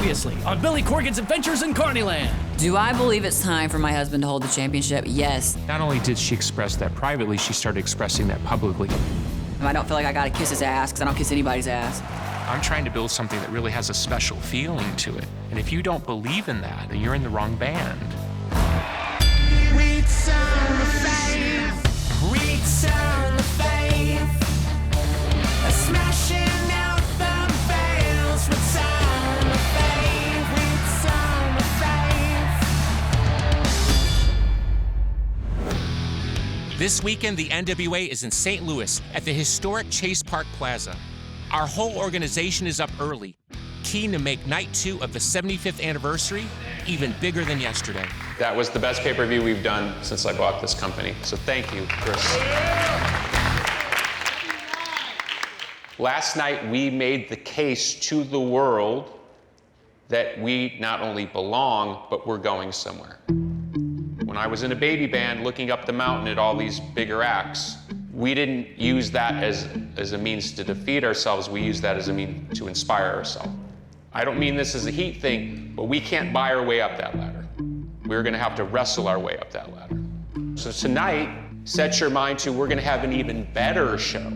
Previously on Billy Corgan's Adventures in Carnyland. Do I believe it's time for my husband to hold the championship? Yes. Not only did she express that privately, she started expressing that publicly. I don't feel like I gotta kiss his ass because I don't kiss anybody's ass. I'm trying to build something that really has a special feeling to it. And if you don't believe in that, then you're in the wrong band. Return the faith, return the faith, smashing out the veils, return the faith, return the faith. This weekend, the NWA is in St. Louis at the historic Chase Park Plaza. Our whole organization is up early, keen to make night 2 of the 75th anniversary even bigger than yesterday. That was the best pay-per-view we've done since I bought this company, so thank you, Chris. Last night, we made the case to the world that we not only belong, but we're going somewhere. When I was in a baby band looking up the mountain at all these bigger acts, we didn't use that as a means to defeat ourselves, we used that as a means to inspire ourselves. I don't mean this as a heat thing, but we can't buy our way up that ladder. We're gonna have to wrestle our way up that ladder. So tonight, set your mind to we're gonna have an even better show.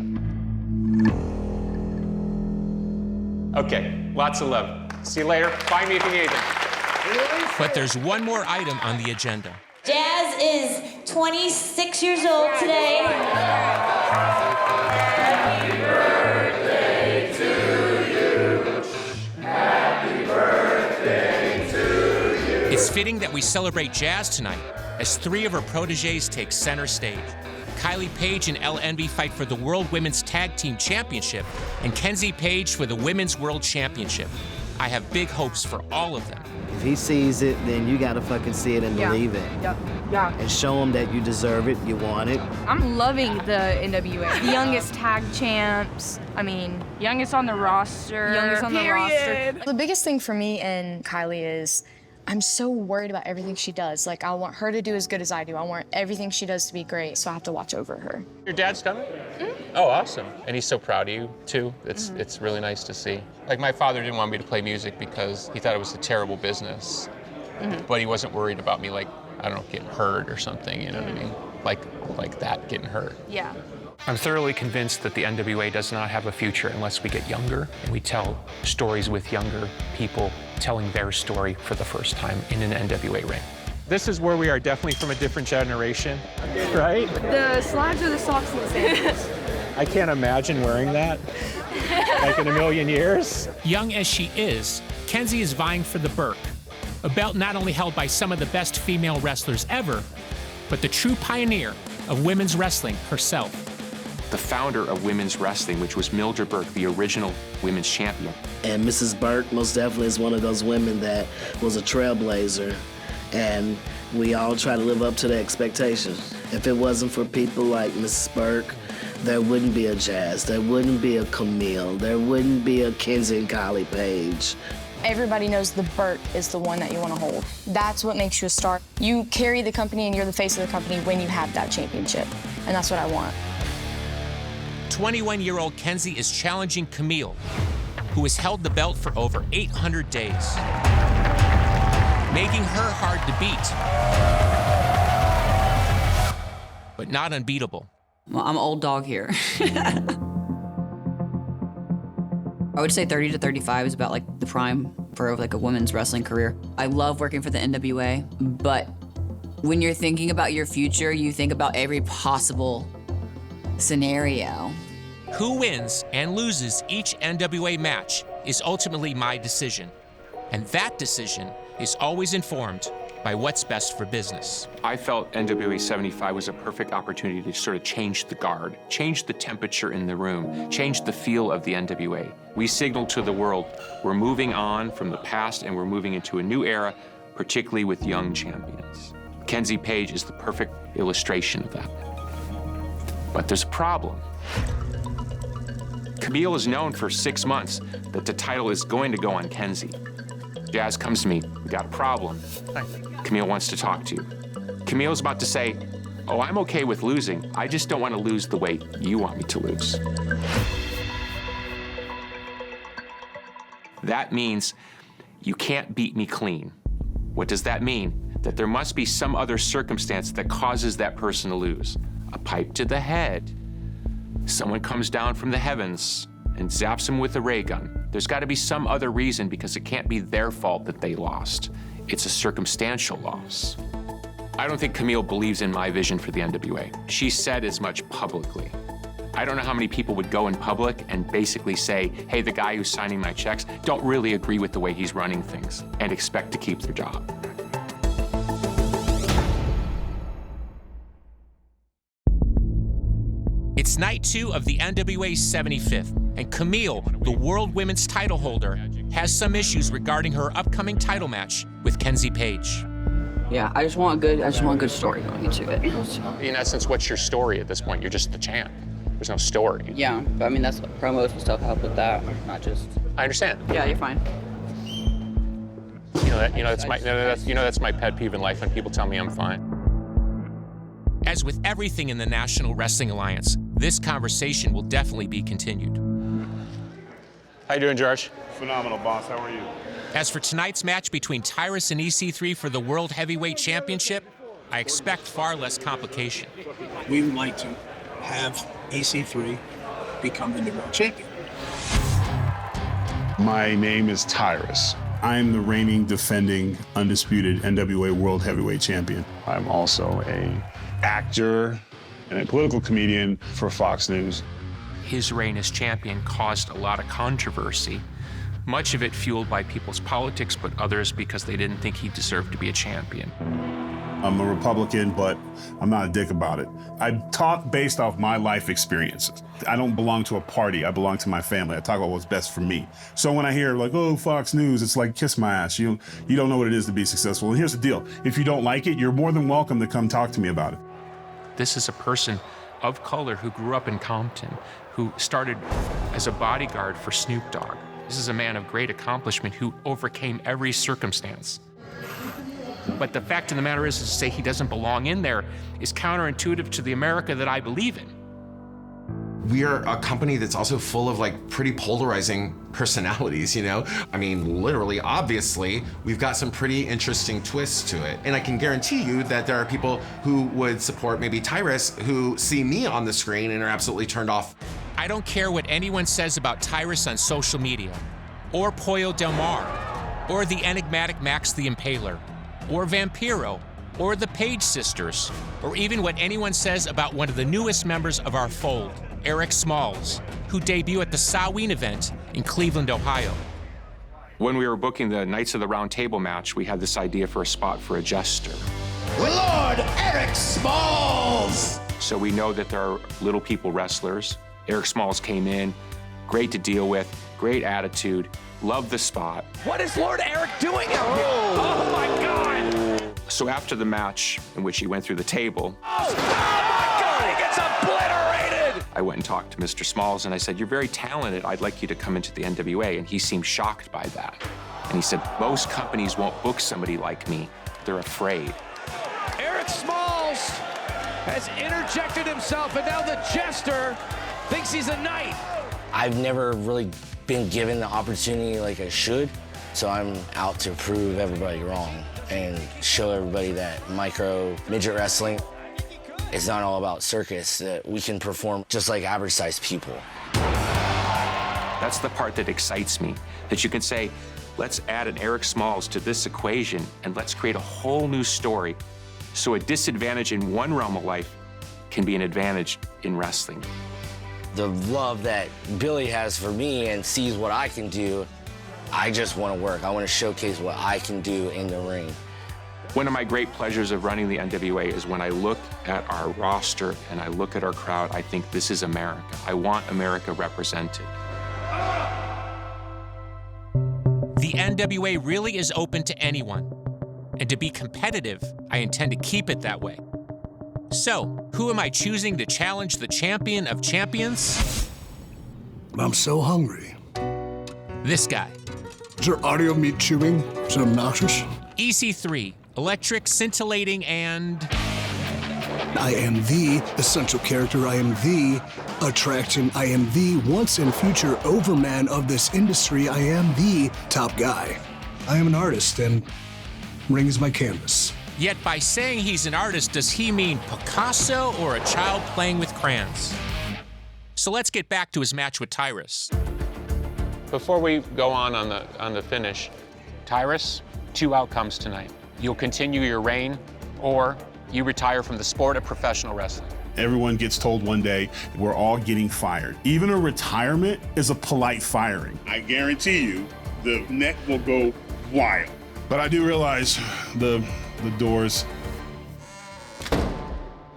Okay, lots of love. See you later. Find me if you need anything. But there's one more item on the agenda. Jazz is 26 years old today. Happy birthday to you. Happy birthday to you. It's fitting that we celebrate Jazz tonight as 3 of her proteges take center stage. Kylie Page and Elle Envy fight for the World Women's Tag Team Championship, and Kenzie Page for the Women's World Championship. I have big hopes for all of them. If he sees it, then you gotta fucking see it and believe it. Yeah. And show him that you deserve it, you want it. I'm loving the NWA. The youngest tag champs. I mean, youngest on the roster. The biggest thing for me and Kylie is I'm so worried about everything she does. Like, I want her to do as good as I do. I want everything she does to be great, so I have to watch over her. Your dad's done it? Oh, awesome. And he's so proud of you, too. It's really nice to see. Like, my father didn't want me to play music because he thought it was a terrible business. But he wasn't worried about me, like, I don't know, getting hurt or something, you know what I mean? Like that, getting hurt. Yeah. I'm thoroughly convinced that the NWA does not have a future unless we get younger and we tell stories with younger people telling their story for the first time in an NWA ring. This is where we are definitely from a different generation, right? The slides or the socks and the sandals? I can't imagine wearing that, like in a million years. Young as she is, Kenzie is vying for the Burke, a belt not only held by some of the best female wrestlers ever, but the true pioneer of women's wrestling herself. The founder of women's wrestling, which was Mildred Burke, the original women's champion. And Mrs. Burke most definitely is one of those women that was a trailblazer, and we all try to live up to the expectations. If it wasn't for people like Mrs. Burke, there wouldn't be a Jazz, there wouldn't be a Kamille, there wouldn't be a Kenzie and Kylie Page. Everybody knows the Burke is the one that you want to hold. That's what makes you a star. You carry the company and you're the face of the company when you have that championship, and that's what I want. 21-year-old Kenzie is challenging Kamille, who has held the belt for over 800 days, making her hard to beat, but not unbeatable. Well, I'm an old dog here. I would say 30 to 35 is about like the prime for like a women's wrestling career. I love working for the NWA, but when you're thinking about your future, you think about every possible scenario. Who wins and loses each NWA match is ultimately my decision. And that decision is always informed by what's best for business. I felt NWA 75 was a perfect opportunity to sort of change the guard, change the temperature in the room, change the feel of the NWA. We signaled to the world, we're moving on from the past and we're moving into a new era, particularly with young champions. Kenzie Page is the perfect illustration of that. But there's a problem. Kamille has known for 6 months that the title is going to go on Kenzie. Jazz comes to me, we got a problem. Kamille wants to talk to you. Camille's about to say, oh, I'm okay with losing. I just don't want to lose the way you want me to lose. That means You can't beat me clean. What does that mean? That there must be some other circumstance that causes that person to lose. A pipe to the head. Someone comes down from the heavens and zaps him with a ray gun. There's got to be some other reason, because it can't be their fault that they lost. It's a circumstantial loss. I don't think Kamille believes in my vision for the NWA. She said as much publicly. I don't know how many people would go in public and basically say, hey, the guy who's signing my checks don't really agree with the way he's running things, and expect to keep their job. It's night 2 of the NWA's 75th, and Kamille, the World Women's title holder, has some issues regarding her upcoming title match with Kenzie Page. Yeah, I just want a good story going into it. In essence, what's your story at this point? You're just the champ. There's no story. Yeah, but I mean, that's what promos and stuff help with that, not just... I understand. Yeah, you're fine. That's my pet peeve in life, when people tell me I'm fine. As with everything in the National Wrestling Alliance, this conversation will definitely be continued. How you doing, George? Phenomenal, boss. How are you? As for tonight's match between Tyrus and EC3 for the World Heavyweight Championship, I expect far less complication. We would like to have EC3 become the new world champion. My name is Tyrus. I'm the reigning, defending, undisputed NWA World Heavyweight Champion. I'm also an actor and a political comedian for Fox News. His reign as champion caused a lot of controversy, much of it fueled by people's politics, but others because they didn't think he deserved to be a champion. I'm a Republican, but I'm not a dick about it. I talk based off my life experiences. I don't belong to a party. I belong to my family. I talk about what's best for me. So when I hear like, oh, Fox News, it's like, kiss my ass. You don't know what it is to be successful. And here's the deal. If you don't like it, you're more than welcome to come talk to me about it. This is a person of color who grew up in Compton, who started as a bodyguard for Snoop Dogg. This is a man of great accomplishment who overcame every circumstance. But the fact of the matter is to say he doesn't belong in there is counterintuitive to the America that I believe in. We are a company that's also full of like pretty polarizing personalities, you know? I mean, literally, obviously, we've got some pretty interesting twists to it. And I can guarantee you that there are people who would support maybe Tyrus who see me on the screen and are absolutely turned off. I don't care what anyone says about Tyrus on social media, or Pollo Del Mar, or the enigmatic Max the Impaler, or Vampiro, or the Page Sisters, or even what anyone says about one of the newest members of our fold, Eric Smalls, who debut at the Samhain event in Cleveland, Ohio. When we were booking the Knights of the Round Table match, we had this idea for a spot for a jester. Lord Eric Smalls! So we know that there are little people wrestlers. Eric Smalls came in, great to deal with, great attitude, loved the spot. What is Lord Eric doing out here? Oh my God! So after the match, in which he went through the table, Oh my God, he gets obliterated! I went and talked to Mr. Smalls and I said, you're very talented, I'd like you to come into the NWA. And he seemed shocked by that. And he said, most companies won't book somebody like me. They're afraid. Eric Smalls has interjected himself, and now the jester thinks he's a knight. I've never really been given the opportunity like I should, so I'm out to prove everybody wrong and show everybody that midget wrestling is not all about circus, that we can perform just like average-sized people. That's the part that excites me, that you can say, let's add an Eric Smalls to this equation and let's create a whole new story. So a disadvantage in one realm of life can be an advantage in wrestling. The love that Billy has for me and sees what I can do, I just want to work. I want to showcase what I can do in the ring. One of my great pleasures of running the NWA is when I look at our roster and I look at our crowd, I think this is America. I want America represented. The NWA really is open to anyone. And to be competitive, I intend to keep it that way. So, who am I choosing to challenge the champion of champions? I'm so hungry. This guy. Is your audio of me chewing? Is it obnoxious? EC3, electric, scintillating, and... I am the essential character. I am the attraction. I am the once and future overman of this industry. I am the top guy. I am an artist, and ring is my canvas. Yet by saying he's an artist, does he mean Picasso or a child playing with crayons? So let's get back to his match with Tyrus. Before we go on the finish, Tyrus, 2 outcomes tonight. You'll continue your reign, or you retire from the sport of professional wrestling. Everyone gets told one day, we're all getting fired. Even a retirement is a polite firing. I guarantee you, the net will go wild. But I do realize the doors.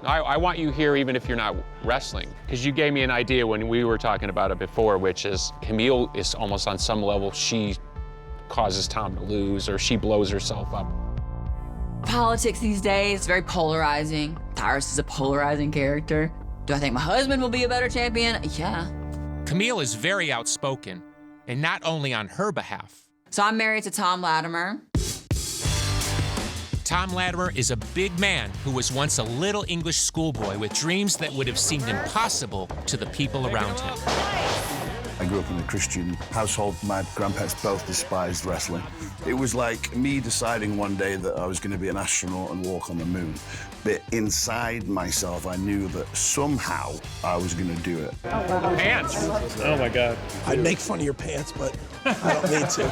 I want you here even if you're not wrestling, because you gave me an idea when we were talking about it before, which is Kamille is almost on some level, she causes Tom to lose, or she blows herself up. Politics these days, very polarizing. Tyrus is a polarizing character. Do I think my husband will be a better champion? Yeah. Kamille is very outspoken, and not only on her behalf. So I'm married to Tom Latimer. Tom Latimer is a big man who was once a little English schoolboy with dreams that would have seemed impossible to the people around him. I grew up in a Christian household. My grandparents both despised wrestling. It was like me deciding one day that I was going to be an astronaut and walk on the moon. But inside myself, I knew that somehow I was going to do it. Oh, wow. Pants. Oh, my God. I'd make fun of your pants, but I don't need to.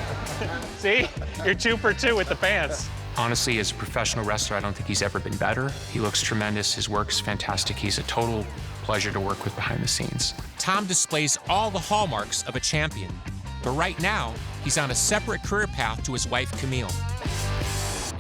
See? You're 2 for 2 with the pants. Honestly, as a professional wrestler, I don't think he's ever been better. He looks tremendous. His work's fantastic. He's a total pleasure to work with behind the scenes. Tom displays all the hallmarks of a champion, but right now, he's on a separate career path to his wife, Kamille.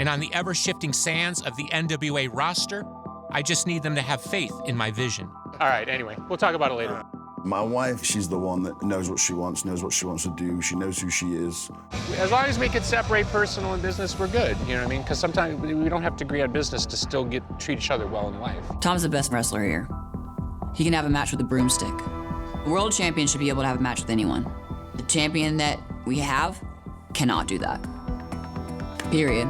And on the ever-shifting sands of the NWA roster, I just need them to have faith in my vision. All right, anyway, we'll talk about it later. My wife, she's the one that knows what she wants to do. She knows who she is. As long as we can separate personal and business, we're good. You know what I mean? Because sometimes we don't have to agree on business to still treat each other well in life. Tom's the best wrestler here. He can have a match with a broomstick. The world champion should be able to have a match with anyone. The champion that we have cannot do that. Period.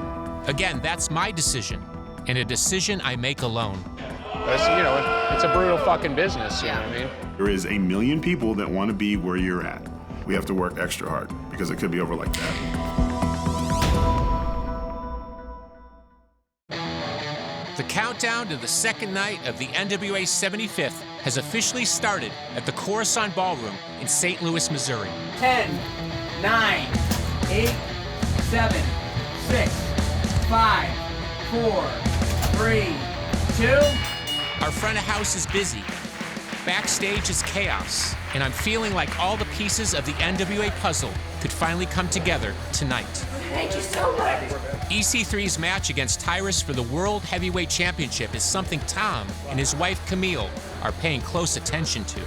Again, that's my decision, and a decision I make alone. You know, it's a brutal fucking business, you know what I mean? There is a million people that want to be where you're at. We have to work extra hard because it could be over like that. The countdown to the second night of the NWA 75th has officially started at the Coruscant Ballroom in St. Louis, Missouri. 10, 9, 8, 7, 6, 5, 4, 3, 2. Our front of house is busy. Backstage is chaos, and I'm feeling like all the pieces of the NWA puzzle could finally come together tonight. Thank you so much. EC3's match against Tyrus for the World Heavyweight Championship is something Tom and his wife Kamille are paying close attention to.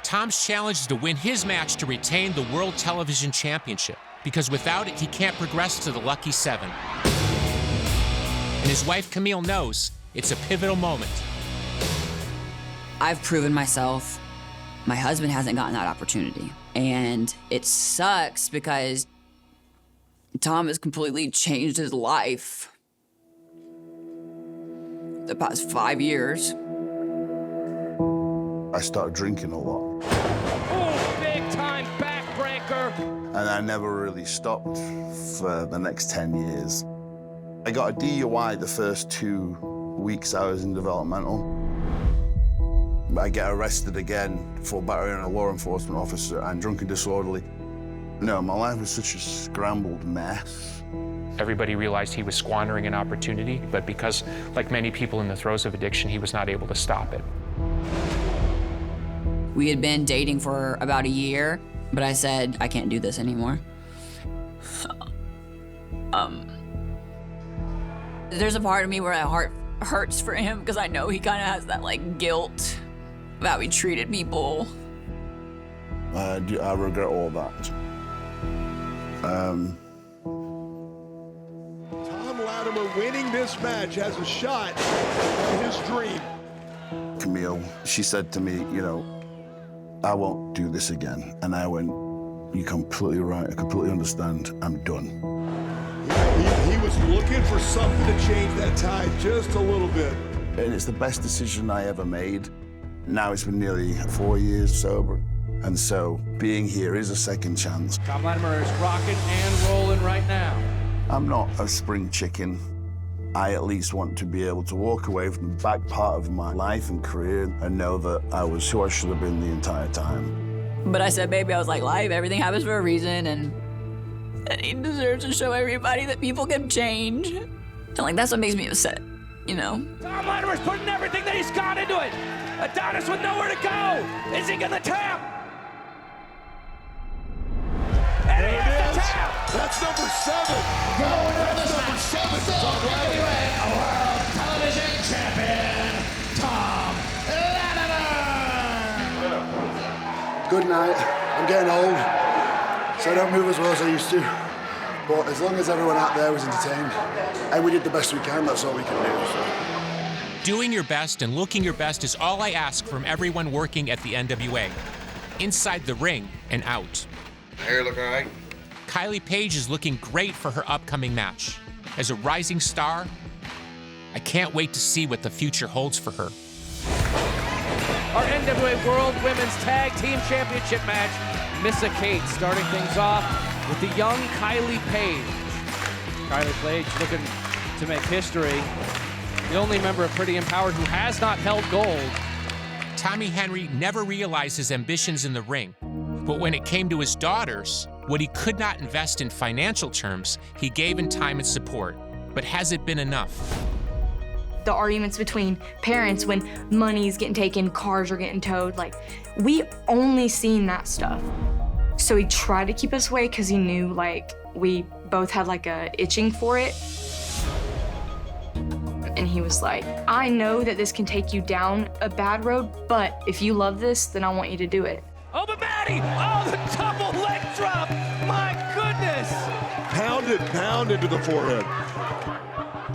Tom's challenge is to win his match to retain the World Television Championship, because without it, he can't progress to the Lucky 7. And his wife Kamille knows it's a pivotal moment. I've proven myself. My husband hasn't gotten that opportunity. And it sucks because Tom has completely changed his life the past 5 years. I started drinking a lot. Oh, big time backbreaker. And I never really stopped for the next 10 years. I got a DUI the first 2 weeks I was in developmental. I get arrested again for battering a law enforcement officer and drunk and disorderly. No, my life was such a scrambled mess. Everybody realized he was squandering an opportunity, but because, like many people in the throes of addiction, he was not able to stop it. We had been dating for about a year, but I said, I can't do this anymore. There's a part of me where my heart hurts for him because I know he kind of has that like guilt about how he treated people. I regret all that. Tom Latimer winning this match has a shot at his dream. Kamille, she said to me, you know, I won't do this again. And I went, you're completely right. I completely understand. I'm done. He was looking for something to change that tide just a little bit. And it's the best decision I ever made. Now it's been nearly 4 years sober. And so being here is a second chance. Tom Latimer is rocking and rolling right now. I'm not a spring chicken. I at least want to be able to walk away from the back part of my life and career and know that I was who I should have been the entire time. But I said, baby, I was like, life, everything happens for a reason, and he deserves to show everybody that people can change. And like, that's what makes me upset, you know? Tom Latimer's putting everything that he's got into it. Adonis with nowhere to go. Is he gonna tap? And he has to tap. That's number 7. That's number 7. Tom Latimer. World Television Champion, Tom Latimer. Good night. I'm getting old, so I don't move as well as I used to. But as long as everyone out there was entertained, and we did the best we can, that's all we can do. So. Doing your best and looking your best is all I ask from everyone working at the NWA, inside the ring and out. Hair look all right? Kylie Paige is looking great for her upcoming match. As a rising star, I can't wait to see what the future holds for her. Our NWA World Women's Tag Team Championship match. Missa Kate starting things off with the young Kylie Paige. Kylie Paige looking to make history. The only member of Pretty Empowered who has not held gold. Tommy Henry never realized his ambitions in the ring, but when it came to his daughters, what he could not invest in financial terms, he gave in time and support. But has it been enough? The arguments between parents when money's getting taken, cars are getting towed, like, we only seen that stuff. So he tried to keep us away because he knew, like, we both had, like, a itching for it. And he was like, I know that this can take you down a bad road, but if you love this, then I want you to do it. Oh, but Maddie! Oh, the double leg drop! My goodness! Pounded to the forehead.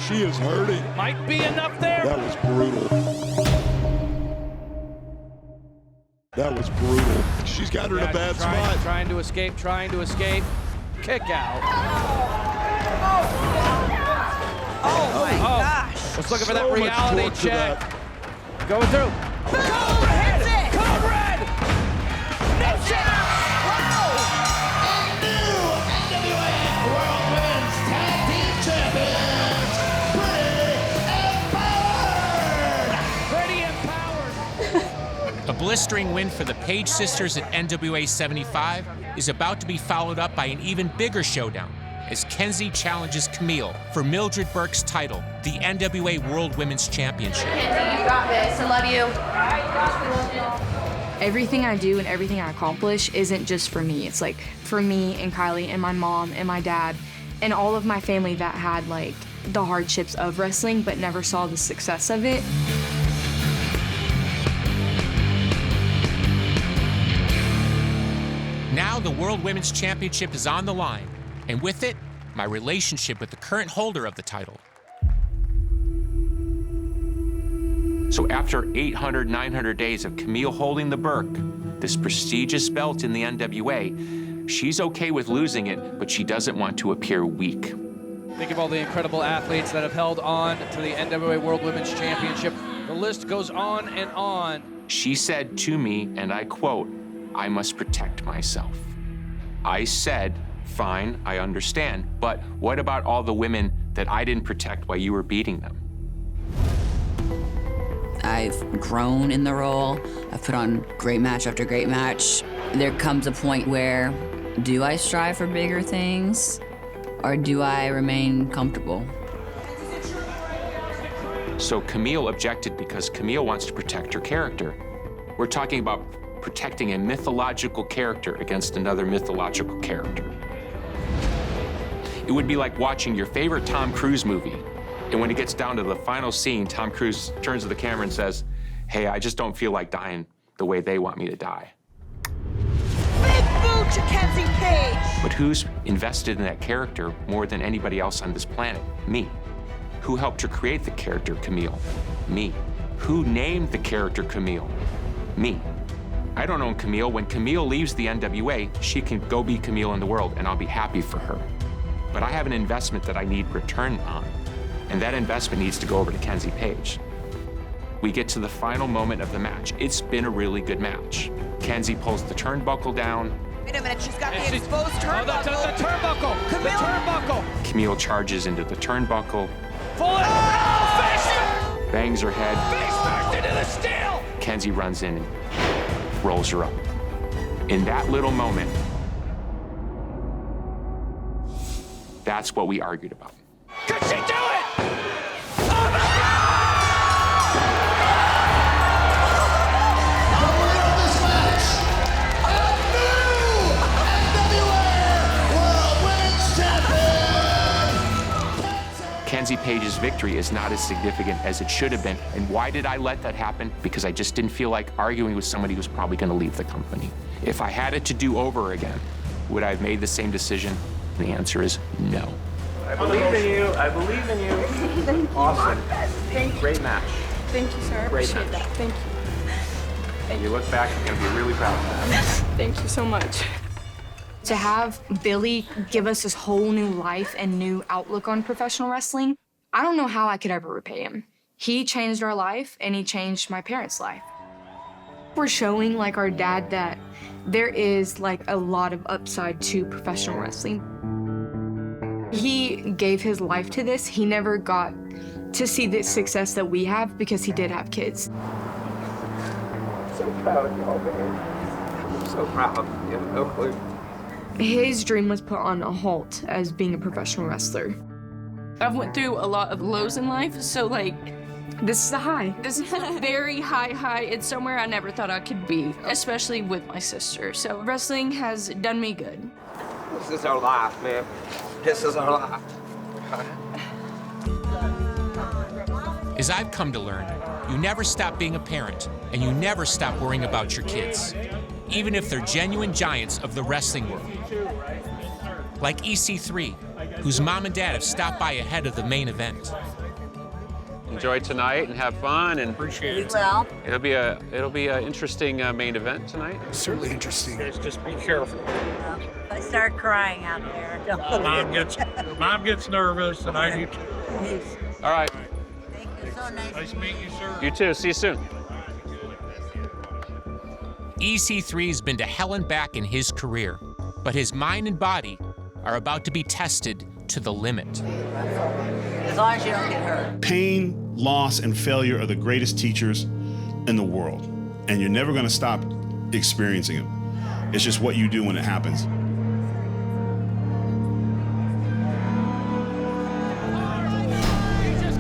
She is hurting. Might be enough there. That was brutal. That was brutal. She's got her in a bad spot. Trying to escape. Kick out. Oh my gosh. Was looking for that reality check. Going through. Code red! Code red! Nation! And new NWA World Women's Tag Team Champions, Pretty Empowered! A blistering win for the Page sisters at NWA 75 is about to be followed up by an even bigger showdown as Kenzie challenges Kamille for Mildred Burke's title, the NWA World Women's Championship. Kenzie, you got this. I love you. Everything I do and everything I accomplish isn't just for me. It's like for me and Kylie and my mom and my dad and all of my family that had like the hardships of wrestling but never saw the success of it. Now the World Women's Championship is on the line, and with it, my relationship with the current holder of the title. So after 800, 900 days of Kamille holding the Burke, this prestigious belt in the NWA, she's okay with losing it, but she doesn't want to appear weak. Think of all the incredible athletes that have held on to the NWA World Women's Championship. The list goes on and on. She said to me, and I quote, I must protect myself. I said, fine, I understand, but what about all the women that I didn't protect while you were beating them? I've grown in the role. I've put on great match after great match. There comes a point where, do I strive for bigger things, or do I remain comfortable? So Kamille objected because Kamille wants to protect her character. We're talking about protecting a mythological character against another mythological character. It would be like watching your favorite Tom Cruise movie, and when it gets down to the final scene, Tom Cruise turns to the camera and says, hey, I just don't feel like dying the way they want me to die. Big boot to Kenzie Paige! But who's invested in that character more than anybody else on this planet? Me. Who helped her create the character Kamille? Me. Who named the character Kamille? Me. I don't own Kamille. When Kamille leaves the NWA, she can go be Kamille in the world, and I'll be happy for her. But I have an investment that I need return on, and that investment needs to go over to Kenzie Paige. We get to the final moment of the match. It's been a really good match. Kenzie pulls the turnbuckle down. Wait a minute, she's got the exposed turnbuckle. The turnbuckle. Kamille. The turnbuckle. Camille charges into the turnbuckle, Full it. Oh, face bangs her head. Face first into the steel. Kenzie runs in and rolls her up. In that little moment, that's what we argued about. Could she do it? Kenzie Page's victory is not as significant as it should have been. And why did I let that happen? Because I just didn't feel like arguing with somebody who's probably going to leave the company. If I had it to do over again, would I have made the same decision? And the answer is no. I believe in you. I believe in you. Awesome. Thank you. Great match. Thank you, sir. I Great appreciate match. that. Thank you. And you look back, you're going to be really proud of that. Thank you so much. To have Billy give us this whole new life and new outlook on professional wrestling, I don't know how I could ever repay him. He changed our life and he changed my parents' life. We're showing like our dad that there is like a lot of upside to professional wrestling. He gave his life to this. He never got to see the success that we have because he did have kids. So proud of y'all, man. I'm so proud. You have no clue. His dream was put on a halt as being a professional wrestler. I've went through a lot of lows in life, so like, this is the high. This is a very high. It's somewhere I never thought I could be, especially with my sister. So wrestling has done me good. This is our life, man. This is our life. As I've come to learn, you never stop being a parent, and you never stop worrying about your kids, even if they're genuine giants of the wrestling world. Like EC3, whose mom and dad have stopped by ahead of the main event. Enjoy tonight and have fun, and appreciate it. Well, it'll be a interesting main event tonight. Certainly interesting. Just be careful. I start crying out there. Mom gets nervous, and I do too. All right. Thank you. So nice. Nice to meet you, sir. You too. See you soon. EC3's been to hell and back in his career, but his mind and body are about to be tested to the limit. As long as you don't get hurt. Pain, loss, and failure are the greatest teachers in the world, and you're never going to stop experiencing them. It's just what you do when it happens.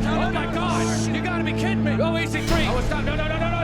Oh my gosh! You gotta be kidding me! Oh, EC3! Oh, stop! No!